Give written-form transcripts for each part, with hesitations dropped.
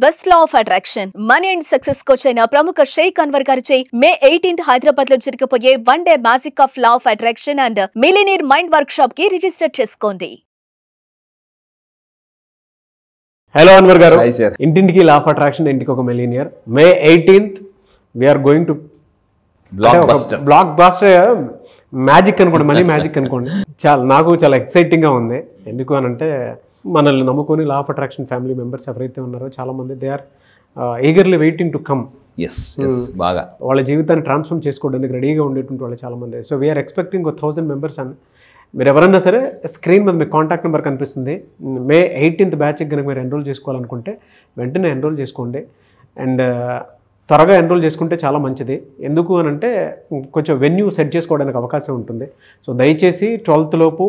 Best law of attraction money and success coach అయిన ప్రముఖ షేక్ అన్వర్ గారిచే మే 18th హైదరాబాద్ లో జరగబోయే 1 day magic of law of attraction and millionaire mind workshop కి register చేసుకోండి. హలో అన్వర్ గారు. Hi sir. ఇంటింటికి లా ఆఫ్ అట్రాక్షన్, ఇంటికి ఒక millionaire. May 18th we are going to blockbuster magic అనుకోండి, మనీ మ్యాజిక్ అనుకోండి. నాకు చాలా ఎక్సైటింగ్గా ఉంది. ఎందుకు అని అంటే మనల్ని నమ్ముకొని law of attraction family members ఎవరైతే ఉన్నారో చాలా మంది they are eagerly waiting to come. బాగా వాళ్ళ జీవితాన్ని ట్రాన్స్ఫార్మ్ చేసుకోవడానికి రెడీగా ఉండేటువంటి వాళ్ళు చాలా మంది. So we are expecting 1000 members. అని మీరు ఎవరన్నా సరే స్క్రీన్ మీద మీకు కాంటాక్ట్ నెంబర్ కనిపిస్తుంది. మే 18th బ్యాచ్కి కనుక మీరు ఎన్రోల్ చేసుకోవాలనుకుంటే వెంటనే ఎన్రోల్ చేసుకోండి. అండ్ త్వరగా ఎన్రోల్ చేసుకుంటే చాలా మంచిది. ఎందుకు అని అంటే కొంచెం వెన్యూ సెట్ చేసుకోవడానికి అవకాశం ఉంటుంది. సో దయచేసి 12th లోపు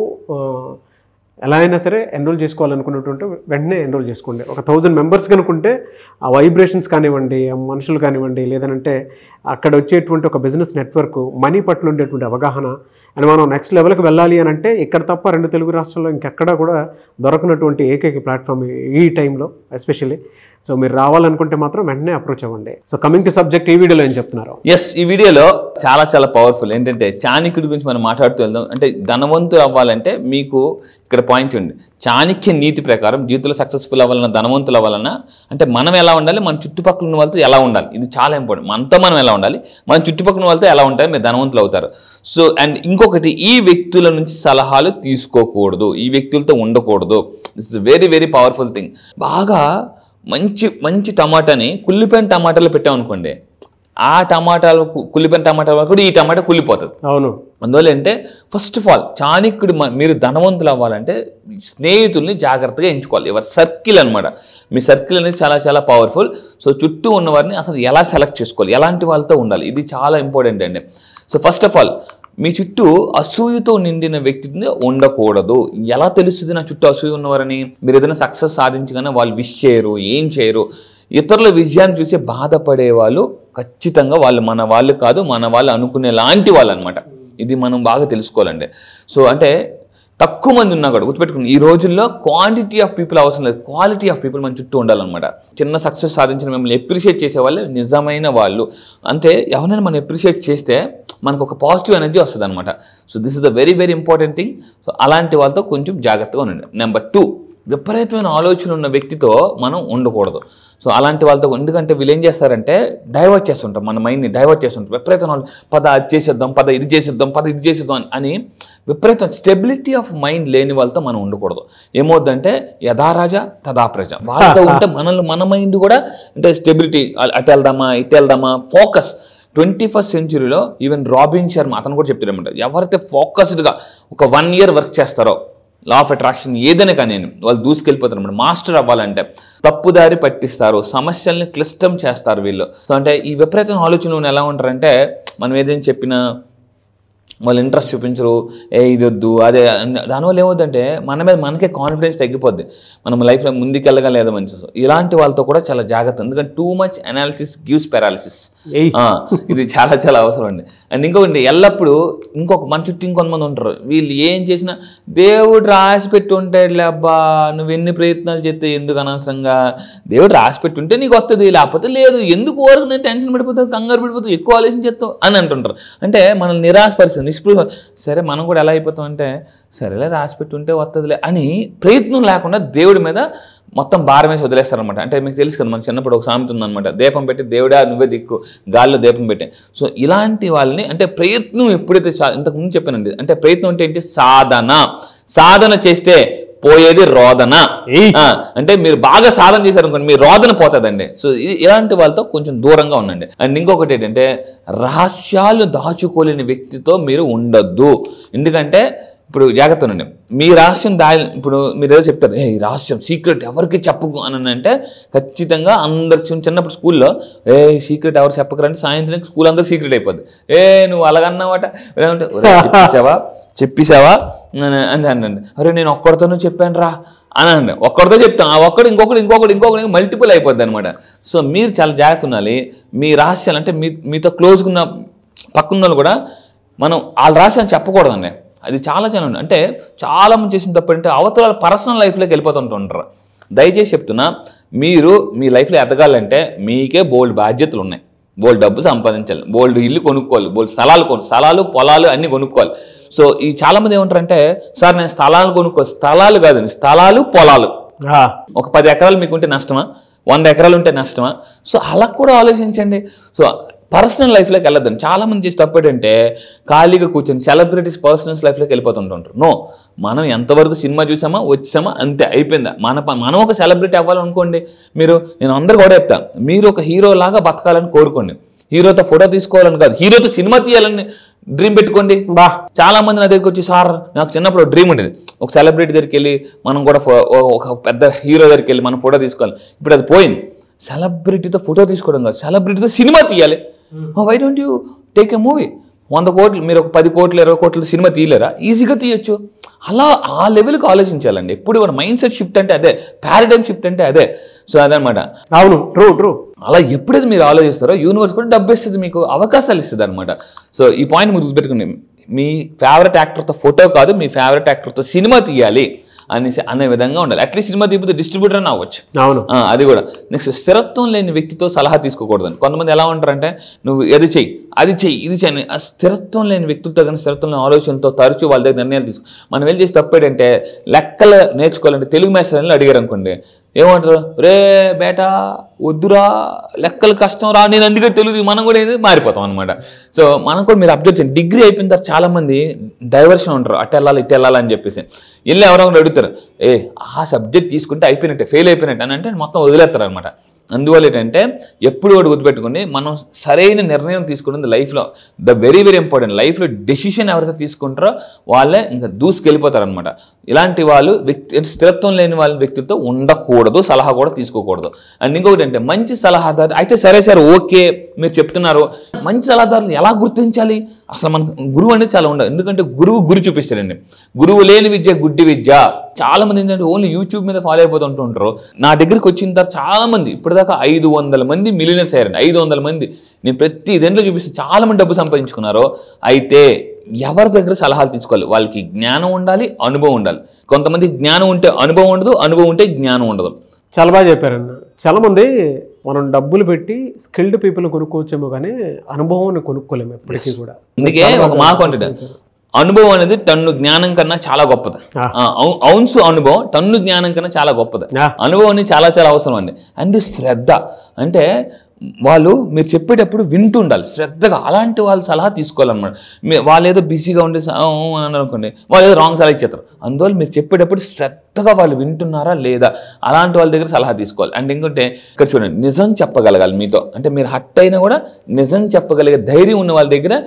ఎలా అయినా సరే ఎన్రోల్ చేసుకోవాలనుకున్నటువంటి వెంటనే ఎన్రోల్ చేసుకోండి. 1000 మెంబర్స్ కనుకుంటే ఆ వైబ్రేషన్స్ కానివ్వండి, ఆ మనుషులు కానివ్వండి, లేదంటే అక్కడ వచ్చేటువంటి ఒక బిజినెస్ నెట్వర్క్, మనీ పట్ల ఉండేటువంటి అవగాహన, అండ్ మనం నెక్స్ట్ లెవెల్కి వెళ్ళాలి అని అంటే ఇక్కడ తప్ప 2 తెలుగు రాష్ట్రాల్లో ఇంకెక్కడా కూడా దొరకనటువంటి ఏకైక ప్లాట్ఫామ్ ఈ టైంలో ఎస్పెషల్లీ. సో మీరు రావాలనుకుంటే మాత్రం వెంటనే అప్రోచ్ అవ్వండి. సో కమింగ్ టు సబ్జెక్ట్, ఈ వీడియోలో ఏం చెప్తున్నారు? ఈ వీడియోలో చాలా పవర్ఫుల్ ఏంటంటే చాణక్యుడి గురించి మనం మాట్లాడుతూ వెళ్దాం. అంటే ధనవంతులు అవ్వాలంటే మీకు ఇక్కడ పాయింట్ ఉంది. చాణక్య నీతి ప్రకారం జీవితంలో సక్సెస్ఫుల్ అవ్వాలన్నా, ధనవంతులు అవ్వాలన్నా అంటే మనం ఎలా ఉండాలి, మన చుట్టుపక్కల ఉన్న వాళ్ళతో ఎలా ఉండాలి, ఇది చాలా ఇంపార్టెంట్. మనతో మనం ఎలా ఉండాలి, మన చుట్టుపక్కల వాళ్ళతో ఎలా ఉంటాయి, మీరు ధనవంతులు అవుతారు. సో అండ్ ఇంకొకటి, ఈ వ్యక్తుల నుంచి సలహాలు తీసుకోకూడదు, ఈ వ్యక్తులతో ఉండకూడదు. This is very powerful thing. బాగా మంచి టమాటాని కుళ్ళిపోయిన టమాటాలు పెట్టామనుకోండి, ఆ టమాటాలు కుళ్ళిపోయిన టమాటాలు కూడా ఈ టమాటా కుళ్ళిపోతుంది. అవును. అందువల్ల అంటే ఫస్ట్ ఆఫ్ ఆల్ చాణక్యుడు మీరు ధనవంతులు అవ్వాలంటే స్నేహితుల్ని జాగ్రత్తగా ఎంచుకోవాలి. ఎవరి సర్కిల్ అనమాట. మీ సర్కిల్ అనేది చాలా పవర్ఫుల్. సో చుట్టూ ఉన్నవారిని అసలు ఎలా సెలెక్ట్ చేసుకోవాలి, ఎలాంటి వాళ్ళతో ఉండాలి, ఇది చాలా ఇంపార్టెంట్ అండి. సో ఫస్ట్ ఆఫ్ ఆల్ మీ చుట్టూ అసూయతో నిండిన వ్యక్తిని ఉండకూడదు. ఎలా తెలుస్తుంది నా చుట్టూ అసూయ ఉన్నవారని? మీరు ఏదైనా సక్సెస్ సాధించగానే వాళ్ళు విష్ చేయరు, ఏం చేయరు. ఇతరుల విజయాన్ని చూసి బాధపడే వాళ్ళు ఖచ్చితంగా వాళ్ళు మన వాళ్ళు కాదు, మన వాళ్ళు అనుకునే లాంటి వాళ్ళు అనమాట. ఇది మనం బాగా తెలుసుకోవాలండి. సో అంటే తక్కువ మంది ఉన్నా కూడా గుర్తుపెట్టుకుని, ఈ రోజుల్లో క్వాంటిటీ ఆఫ్ పీపుల్ అవసరం లేదు, క్వాలిటీ ఆఫ్ పీపుల్ మన చుట్టూ ఉండాలన్నమాట. చిన్న సక్సెస్ సాధించిన మిమ్మల్ని ఎప్రిషియేట్ చేసే వాళ్ళే నిజమైన వాళ్ళు. అంటే ఎవరైనా మనం ఎప్రిషియేట్ చేస్తే మనకు ఒక పాజిటివ్ ఎనర్జీ వస్తుంది అనమాట. So this is the very important thing. So అలాంటి వాళ్ళతో కొంచెం జాగ్రత్తగా ఉండండి. నెంబర్ 2, విపరీతమైన ఆలోచనలు ఉన్న వ్యక్తితో మనం ఉండకూడదు. సో అలాంటి వాళ్ళతో, ఎందుకంటే వీళ్ళు ఏం చేస్తారంటే డైవర్ట్ చేస్తుంటారు, మన మైండ్ని డైవర్ట్ చేస్తుంటారు. విపరీతమైన పద అది చేసేద్దాం, పద ఇది చేసేద్దాం అని విపరీతం స్టెబిలిటీ ఆఫ్ మైండ్ లేని వాళ్ళతో మనం ఉండకూడదు. ఏమవుద్దంటే యథా రాజా తదా ప్రజ. వాళ్ళతో ఉంటే మన మైండ్ కూడా అంటే స్టెబిలిటీ, అటు వెళ్దామా ఇటు వెళ్దామా, ఫోకస్. 21st centuryలో ఈవెన్ రాబిన్ శర్మ అతను కూడా చెప్తారన్నమాట, ఎవరైతే ఫోకస్డ్గా ఒక 1 year వర్క్ చేస్తారో లా ఆఫ్ అట్రాక్షన్ ఏదైనా కానీ వాళ్ళు దూసుకెళ్ళిపోతారు అన్నమాట. మాస్టర్ అవ్వాలంటే తప్పుదారి పట్టిస్తారు, సమస్యల్ని క్లిష్టం చేస్తారు వీళ్ళు. సో అంటే ఈ విపరీతమైన ఆలోచనలు ఎలా ఉంటారంటే మనం ఏదైనా చెప్పినా వాళ్ళు ఇంట్రెస్ట్ చూపించరు, ఇది వద్దు అదే. దానివల్ల ఏమవుతుందంటే మన మీద మనకే కాన్ఫిడెన్స్ తగ్గిపోద్ది, మనం లైఫ్లో ముందుకెళ్ళగా లేదా మంచి. ఇలాంటి వాళ్ళతో కూడా చాలా జాగ్రత్త, ఎందుకంటే too much analysis gives paralysis. ఇది చాలా అవసరం అండి. అండ్ ఇంకొకటి, ఎల్లప్పుడూ మన చుట్టూ ఇంకొంతమంది ఉంటారు, వీళ్ళు ఏం చేసినా దేవుడు రాసి పెట్టి ఉంటాడులే అబ్బా, నువ్వు ఎన్ని ప్రయత్నాలు చేస్తే ఎందుకు అనవసరంగా, దేవుడు రాసి పెట్టి ఉంటే నీకు వస్తుంది, లేకపోతే లేదు, ఎందుకు వరకు నేను టెన్షన్ పడిపోతావు, కంగారు పడిపోతావు, ఎక్కువ ఆలోచించేస్తావు అని అంటుంటారు. అంటే మనల్ని నిరాశపరిస్తుంది, నిస్పృహ. సరే మనం కూడా ఎలా అయిపోతాం అంటే సరేలే రాసి పెట్టి ఉంటే వస్తుందిలే అని ప్రయత్నం లేకుండా దేవుడి మీద మొత్తం భారం వేసి వదిలేస్తారనమాట. అంటే మీకు తెలుసు కదా, మన చిన్నప్పుడు ఒక సామెత ఉందనమాట, దీపం పెట్టి దేవుడా నువ్వే దిక్కు, గాల్లో దీపం పెట్టే. సో ఇలాంటి వాళ్ళని అంటే ప్రయత్నం ఎప్పుడైతే ఇంతకుముందు చెప్పానండి, అంటే ప్రయత్నం అంటే ఏంటి, సాధన చేస్తే పోయేది రోదన. అంటే మీరు బాగా సాధన చేశారనుకోండి మీ రోదన పోతుందండి. సో ఇలాంటి వాళ్ళతో కొంచెం దూరంగా ఉండండి. అండ్ ఇంకొకటి ఏంటంటే రహస్యాలు దాచుకోలేని వ్యక్తితో మీరు ఉండొద్దు. ఎందుకంటే ఇప్పుడు జాగ్రత్త ఉండండి, మీ రహస్యం ఇప్పుడు మీరు ఏదో చెప్తారు, ఈ రహస్యం సీక్రెట్ ఎవరికి చెప్పకు అని అంటే ఖచ్చితంగా అందరు చిన్నప్పుడు స్కూల్లో సీక్రెట్ ఎవరు చెప్పకరంటే సాయంత్రం స్కూల్ అందరూ సీక్రెట్ అయిపోద్ది. నువ్వు అలాగన్నావాట చెప్పేసావా అని అనండి. అరే నేను ఒక్కడితోనూ చెప్పాను రా అని అండి. ఒక్కడితో చెప్తాను, ఆ ఒక్కడు ఇంకొకటి మల్టిపుల్ అయిపోద్ది అనమాట. సో మీరు చాలా జాగ్రత్త ఉండాలి. మీ రహస్యాలు అంటే మీతో క్లోజ్గా ఉన్న పక్కన వాళ్ళు కూడా మనం వాళ్ళ రహస్యాలు చెప్పకూడదండి. అది చాలా అంటే చాలా మంది చేసిన తప్పు అంటే అవతల పర్సనల్ లైఫ్లోకి వెళ్ళిపోతుంటారు. దయచేసి చెప్తున్నా, మీరు మీ లైఫ్లో ఎదగాలంటే మీకే బోల్డ్ బాధ్యతలు ఉన్నాయి, బోల్డ్ డబ్బు సంపాదించాలి, బోల్డ్ ఇల్లు కొనుక్కోవాలి, బోల్డ్ స్థలాలు పొలాలు అన్నీ కొనుక్కోవాలి. సో ఈ చాలామంది ఏమంటారంటే, సార్ నేను స్థలాలు కొనుక్కోవాలి. స్థలాలు కాదండి, స్థలాలు పొలాలు. ఒక 10 ఎకరాలు మీకుంటే నష్టమా, 100 ఎకరాలు ఉంటే నష్టమా? సో అలా కూడా ఆలోచించండి. సో పర్సనల్ లైఫ్లోకి వెళ్ళొద్దండి. చాలామంది చేసి తప్పు ఏంటంటే ఖాళీగా కూర్చొని సెలబ్రిటీస్ పర్సనల్ లైఫ్లోకి వెళ్ళిపోతుంటుంటారు. నో, మనం ఎంతవరకు సినిమా చూసామా వచ్చామా అంతే, అయిపోయిందా. మనం ఒక సెలబ్రిటీ అవ్వాలనుకోండి, నేను అందరు కూడా చెప్తాను, మీరు ఒక హీరో లాగా బతకాలని కోరుకోండి. హీరోతో ఫోటో తీసుకోవాలని కాదు, హీరోతో సినిమా తీయాలని డ్రీమ్ పెట్టుకోండి. చాలా మంది నా దగ్గరికి వచ్చి, సార్ నాకు చిన్నప్పుడు డ్రీమ్ ఉండేది, ఒక సెలబ్రిటీ దగ్గరికి వెళ్ళి మనం కూడా ఒక పెద్ద హీరో దగ్గరికి వెళ్ళి మనం ఫోటో తీసుకోవాలి. ఇప్పుడు అది పోయింది. సెలబ్రిటీతో ఫోటో తీసుకోవడం కాదు, సెలబ్రిటీతో సినిమా తీయాలి. Why don't you take a movie? 100 కోట్లు, మీరు ఒక 10 కోట్లు 20 కోట్ల సినిమా తీయలేరా? ఈజీగా తీయొచ్చు. అలా ఆ లెవెల్కి ఆలోచించాలండి. ఎప్పుడు మన మైండ్ సెట్ షిఫ్ట్ అంటే అదే, పారాడైమ్ షిఫ్ట్ అంటే అదే. సో అదనమాట. అవును, ట్రూ. అలా ఎప్పుడైతే మీరు ఆలోచిస్తారో యూనివర్స్ కూడా డబ్బు ఇస్తుంది, మీకు అవకాశాలు ఇస్తుంది అనమాట. సో ఈ పాయింట్ మీరు గుర్తుపెట్టుకోండి, మీ ఫేవరెట్ యాక్టర్తో ఫోటో కాదు, మీ ఫేవరెట్ యాక్టర్తో సినిమా తీయాలి అనే విధంగా ఉండాలి. అట్లీస్ట్ సినిమా తీపితే డిస్ట్రిబ్యూటర్ అని అవ్వచ్చు. అవును, అది కూడా. నెక్స్ట్, స్థిరత్వం లేని వ్యక్తితో సలహా తీసుకోకూడదని. కొంతమంది ఎలా ఉంటారంటే, నువ్వు అది చెయ్యి, అది చెయ్యి, ఇది చెయ్యి. ఆ స్థిరత్వం లేని వ్యక్తులతో కానీ స్థిరత్వం లేని ఆలోచనతో తరచూ వాళ్ళ దగ్గర నిర్ణయాలు మనం వెళ్ళి చేసి తప్పేటంటే, లెక్కలు నేర్చుకోవాలంటే తెలుగు మాస్టర్ని అడిగారు అనుకోండి, ఏమంటారు? రే బేటా వద్దురా, లెక్కలు కష్టం రా, నేను అందుకే తెలుగు. మనం కూడా ఏది మారిపోతాం అనమాట. సో మనం కూడా మీరు అబ్జర్వ్ చేయండి, డిగ్రీ అయిపోయిన తర్వాత చాలామంది డైవర్షన్ ఉంటారు, అటు వెళ్ళాలి ఇటు వెళ్ళాలి అని చెప్పేసి. వెళ్ళి ఎవరో అడుగుతారు, ఆ సబ్జెక్ట్ తీసుకుంటే అయిపోయినట్టే, ఫెయిల్ అయిపోయినట్టు అని అంటే మొత్తం వదిలేస్తారు అనమాట. అందువల్ల ఏంటంటే ఎప్పుడు ఒకటి గుర్తుపెట్టుకుని, మనం సరైన నిర్ణయం తీసుకున్నది లైఫ్లో వెరీ ఇంపార్టెంట్. లైఫ్లో డెసిషన్ ఎవరైతే తీసుకుంటారో వాళ్ళే ఇంకా దూసుకెళ్ళిపోతారనమాట. ఇలాంటి వాళ్ళు స్థిరత్వం లేని వాళ్ళ వ్యక్తులతో ఉండకూడదు, సలహా కూడా తీసుకోకూడదు. అండ్ ఇంకొకటి అంటే, మంచి సలహాదారు అయితే సరే ఓకే మీరు చెప్తున్నారు, మంచి సలహాదారులు ఎలా గుర్తించాలి? అసలు మనకు గురువు అనేది చాలా ఉండదు. ఎందుకంటే గురువు చూపిస్తారండి. గురువు లేని విద్య గుడ్డి విద్య. చాలా మంది ఏంటంటే ఓన్లీ యూట్యూబ్ మీద ఫాలో అయిపోతుంటుంటారు. నా దగ్గరికి వచ్చిన తర్వాత చాలా మంది, ఇప్పటిదాకా 500 మంది మిలియనర్స్ అయ్యారండి. 500 మంది నేను ప్రతి దేంట్లో చూపిస్తే చాలా మంది డబ్బు సంపాదించుకున్నారు. అయితే ఎవరి దగ్గర సలహాలు తీసుకోవాలి? వాళ్ళకి జ్ఞానం ఉండాలి, అనుభవం ఉండాలి. కొంతమంది జ్ఞానం ఉంటే అనుభవం ఉండదు, అనుభవం ఉంటే జ్ఞానం ఉండదు. చాలా బాగా చెప్పారన్న. చాలామంది మనం డబ్బులు పెట్టి స్కిల్డ్ పీపుల్ కొనుక్కోవచ్చేమో కానీ అనుభవాన్ని కొనుక్కోలేము ఎప్పటికీ కూడా. అందుకే ఒక మాట అంటే, అనుభవం అనేది టన్ను జ్ఞానం కన్నా చాలా గొప్పది. ఔన్స్ అనుభవం టన్ను జ్ఞానం కన్నా చాలా గొప్పది. అనుభవం అనేది చాలా అవసరం అండి. అండ్ శ్రద్ధ అంటే, వాళ్ళు మీరు చెప్పేటప్పుడు వింటూ ఉండాలి శ్రద్ధగా. అలాంటి వాళ్ళు సలహా తీసుకోవాలన్నమాట. వాళ్ళు ఏదో బిజీగా ఉండే అని అనుకోండి, వాళ్ళు ఏదో రాంగ్ సలహా ఇచ్చేస్తారు. అందువల్ల మీరు చెప్పేటప్పుడు శ్రద్ధగా వాళ్ళు వింటున్నారా లేదా, అలాంటి వాళ్ళ దగ్గర సలహా తీసుకోవాలి. అండ్ ఇంకోటి, ఇక్కడ చూడండి, నిజం చెప్పగలగాలి మీతో. అంటే మీరు హట్ అయినా కూడా నిజం చెప్పగలిగే ధైర్యం ఉన్న వాళ్ళ దగ్గర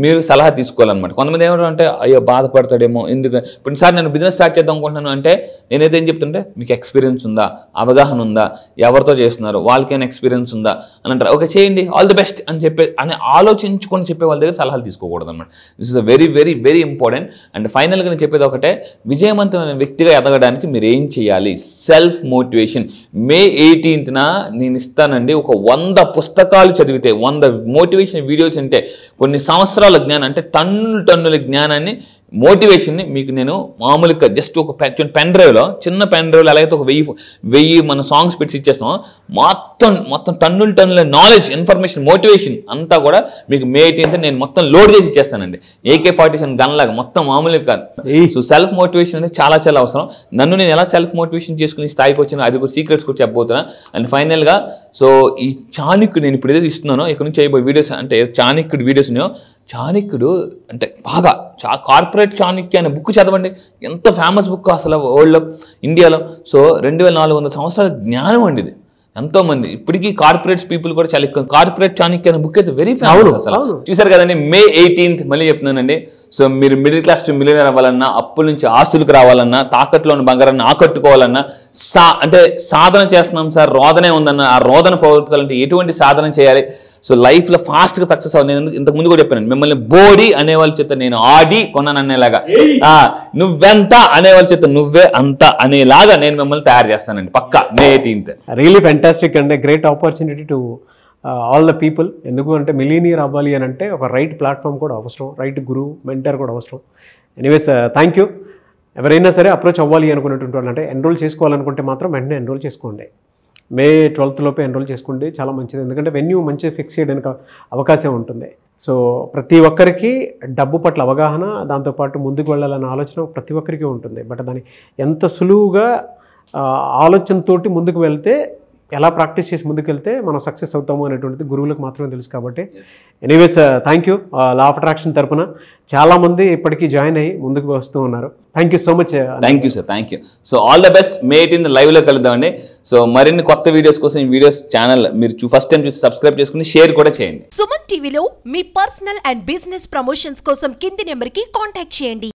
మీరు సలహా తీసుకోవాలన్నమాట. కొంతమంది ఏమంటారంటే, అయ్యో బాధపడతాడేమో, ఎందుకు ఇప్పుడు సార్ నేను బిజినెస్ స్టార్ట్ చేద్దాం అనుకుంటున్నాను అంటే, నేనైతే ఏం చెప్తుంటే, మీకు ఎక్స్పీరియన్స్ ఉందా, అవగాహన ఉందా, ఎవరితో చేస్తున్నారు, వాళ్ళకైనా ఎక్స్పీరియన్స్ ఉందా అని అంటారు. ఓకే చేయండి, ఆల్ ది బెస్ట్ అని ఆలోచించుకొని చెప్పే వాళ్ళ దగ్గర సలహాలు తీసుకోకూడదు అనమాట. This is very important. And ఫైనల్గా నేను చెప్పేది ఒకటే, విజయవంతమైన వ్యక్తిగా ఎదగడానికి మీరు ఏం చేయాలి? Self motivation. May 18th నేను ఇస్తానండి. ఒక 100 పుస్తకాలు చదివితే, 100 మోటివేషన్ వీడియోస్ ఉంటే, కొన్ని సంవత్సరాల జ్ఞానం అంటే టన్నుల జ్ఞానాన్ని, మోటివేషన్ని మీకు నేను మామూలుగా జస్ట్ ఒక పెన్ డ్రైవ్లో, చిన్న పెన్ డ్రైవ్లో ఎలాగైతే ఒక 1000 మన సాంగ్స్ పెట్టి ఇచ్చేస్తాం, మొత్తం టన్నుల నాలెడ్జ్, ఇన్ఫర్మేషన్, మోటివేషన్ అంతా కూడా మీకు May 18th నేను మొత్తం లోడ్ చేసి ఇచ్చేస్తానండి. AK-47 గన్ లాగా మొత్తం మామూలుగా కాదు. సో సెల్ఫ్ మోటివేషన్ అనేది చాలా అవసరం. నన్ను నేను ఎలా సెల్ఫ్ మోటివేషన్ చేసుకుని స్థాయికి వచ్చినా అది కూడా సీక్రెట్స్ కూడా చెప్పబోతున్నా. అండ్ ఫైనల్గా, సో ఈ చాణక్యుడు నేను ఇప్పుడు ఏదైతే ఇస్తున్నానో, ఇక్కడ నుంచి చేయబోయే వీడియోస్ అంటే చాణక్యుడు వీడియోస్ ఉన్నాయో, చాణక్యుడు అంటే బాగా కార్పొరేట్ చాణక్య అనే బుక్ చదవండి. ఎంత ఫేమస్ బుక్ అసలు వరల్డ్లో, ఇండియాలో. సో 2400 సంవత్సరాల జ్ఞానం అండి ఇది. ఎంతోమంది ఇప్పటికీ కార్పొరేట్స్ పీపుల్ కూడా చాలా ఎక్కువ. కార్పొరేట్ చాణక్య అనే బుక్ అయితే వెరీ ఫేమస్ అసలు. చూసారు కదండి, May 18th మళ్ళీ చెప్తున్నానండి. సో మీరు మిడిల్ క్లాస్ టు మిలియనర్ అవ్వాలన్నా, అప్పుల నుంచి ఆస్తులకు రావాలన్నా, తాకట్లోని బంగారాన్ని ఆకట్టుకోవాలన్నా, అంటే సాధన చేస్తున్నాం సార్, రోదనే ఉందన్న, ఆ రోదన పోగొట్టుకోవాలంటే ఎటువంటి సాధన చేయాలి? సో లైఫ్లో ఫాస్ట్గా సక్సెస్ అవ్వాలి. నేను ఇంతకు ముందు కూడా చెప్పాను, మిమ్మల్ని బోడీ అనేవాళ్ళ చేత నేను ఆడి కొన్నాను అనేలాగా, నువ్వెంత అనేవాళ్ళ చేత నువ్వే అంత అనేలాగా నేను మిమ్మల్ని తయారు చేస్తానండి పక్కా May 18th. Really fantastic and great opportunity to all the people. ఎందుకు అంటే మిలీనియర్ అవ్వాలి అని అంటే ఒక రైట్ ప్లాట్ఫామ్ కూడా అవసరం, రైట్ గురువు, మెంటర్ కూడా అవసరం. Anyways thank you. ఎవరైనా సరే అప్రోచ్ అవ్వాలి అనుకునేటువంటి వాళ్ళు, అంటే ఎన్రోల్ చేసుకోవాలనుకుంటే మాత్రం వెంటనే ఎన్రోల్ చేసుకోండి. మే 12th లోపే ఎన్రోల్ చేసుకోండి, చాలా మంచిది. ఎందుకంటే వెన్యూ మంచిగా ఫిక్స్ చేయడానికి అవకాశం ఉంటుంది. సో ప్రతి ఒక్కరికి డబ్బు పట్ల అవగాహన, దాంతోపాటు ముందుకు వెళ్ళాలన్న ఆలోచన ప్రతి ఒక్కరికి ఉంటుంది. బట్ దాన్ని ఎంత సులువుగా ఆలోచనతోటి ముందుకు వెళ్తే, ఎలా ప్రాక్టీస్ చేసి ముందుకు వెళ్తే మనం సక్సెస్ అవుతాము అనేటువంటిది గురువులకు మాత్రమే తెలుసు. కాబట్టి anyways thank you. Law of attraction తరపున చాలామంది ఇప్పటికీ జాయిన్ అయ్యి ముందుకు వస్తూ ఉన్నారు. Thank you so much. Thank you sir, thank you. So all the best. May 18th లైవ్లో కలుద్దామండి. సో మరిన్ని కొత్త వీడియోస్ కోసం ఈ వీడియోస్ ఛానల్ మీరు ఫస్ట్ టైం చూసి సబ్స్క్రైబ్ చేసుకుని షేర్ కూడా చేయండి. సుమన్ టీవీలో మీ పర్సనల్ అండ్ బిజినెస్ ప్రమోషన్స్ కోసం కింది నెంబర్కి కాంటాక్ట్ చేయండి.